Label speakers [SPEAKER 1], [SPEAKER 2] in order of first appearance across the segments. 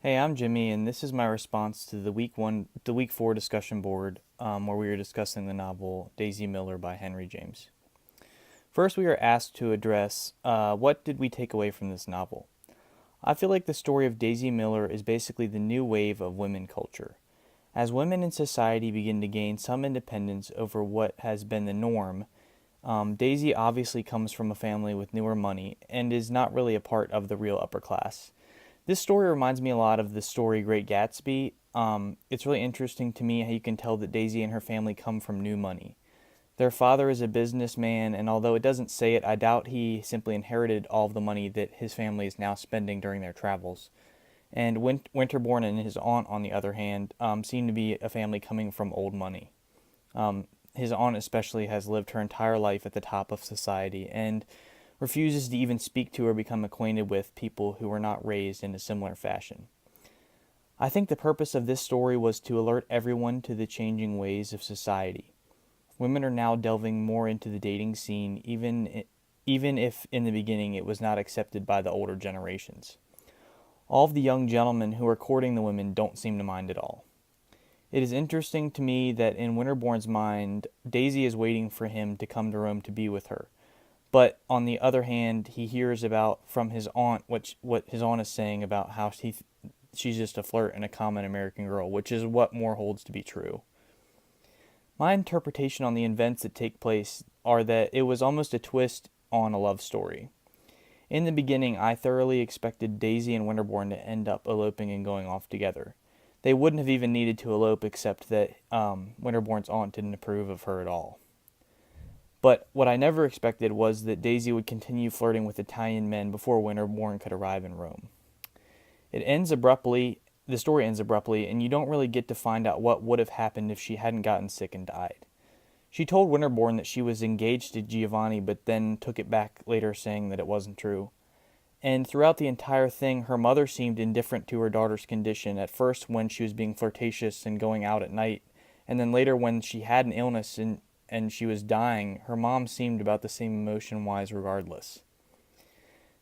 [SPEAKER 1] Hey, I'm Jimmy, and this is my response to the week four discussion board, where we were discussing the novel Daisy Miller by Henry James. First, we are asked to address what did we take away from this novel. I feel like the story of Daisy Miller is basically the new wave of women culture. As women in society begin to gain some independence over what has been the norm, Daisy obviously comes from a family with newer money and is not really a part of the real upper class. This story reminds me a lot of the story Great Gatsby. It's really interesting to me how you can tell that Daisy and her family come from new money. Their father is a businessman, and although it doesn't say it, I doubt he simply inherited all of the money that his family is now spending during their travels. And Winterbourne and his aunt, on the other hand, seem to be a family coming from old money. His aunt, especially, has lived her entire life at the top of society and refuses to even speak to or become acquainted with people who were not raised in a similar fashion. I think the purpose of this story was to alert everyone to the changing ways of society. Women are now delving more into the dating scene, even if in the beginning it was not accepted by the older generations. All of the young gentlemen who are courting the women don't seem to mind at all. It is interesting to me that in Winterbourne's mind, Daisy is waiting for him to come to Rome to be with her. But on the other hand, he hears about from his aunt what his aunt is saying about how she's just a flirt and a common American girl, which is what more holds to be true. My interpretation on the events that take place are that it was almost a twist on a love story. In the beginning, I thoroughly expected Daisy and Winterbourne to end up eloping and going off together. They wouldn't have even needed to elope except that Winterbourne's aunt didn't approve of her at all. But what I never expected was that Daisy would continue flirting with Italian men before Winterbourne could arrive in Rome. It ends abruptly, the story ends abruptly, and you don't really get to find out what would have happened if she hadn't gotten sick and died. She told Winterbourne that she was engaged to Giovanni, but then took it back later, saying that it wasn't true. And throughout the entire thing, her mother seemed indifferent to her daughter's condition, at first when she was being flirtatious and going out at night, and then later when she had an illness and she was dying, her mom seemed about the same emotion wise regardless.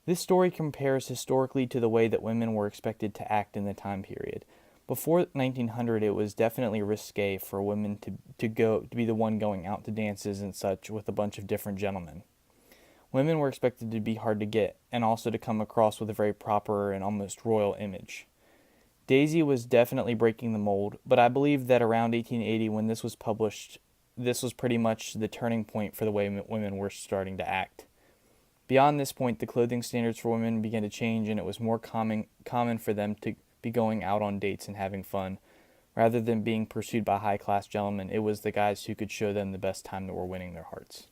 [SPEAKER 1] This story compares historically to the way that women were expected to act in the time period. Before 1900, it was definitely risque for women to be the one going out to dances and such with a bunch of different gentlemen. Women were expected to be hard to get and also to come across with a very proper and almost royal image. Daisy was definitely breaking the mold, but I believe that around 1880, when this was published, this was pretty much the turning point for the way women were starting to act. Beyond this point, the clothing standards for women began to change, and it was more common for them to be going out on dates and having fun. Rather than being pursued by high class gentlemen, it was the guys who could show them the best time that were winning their hearts.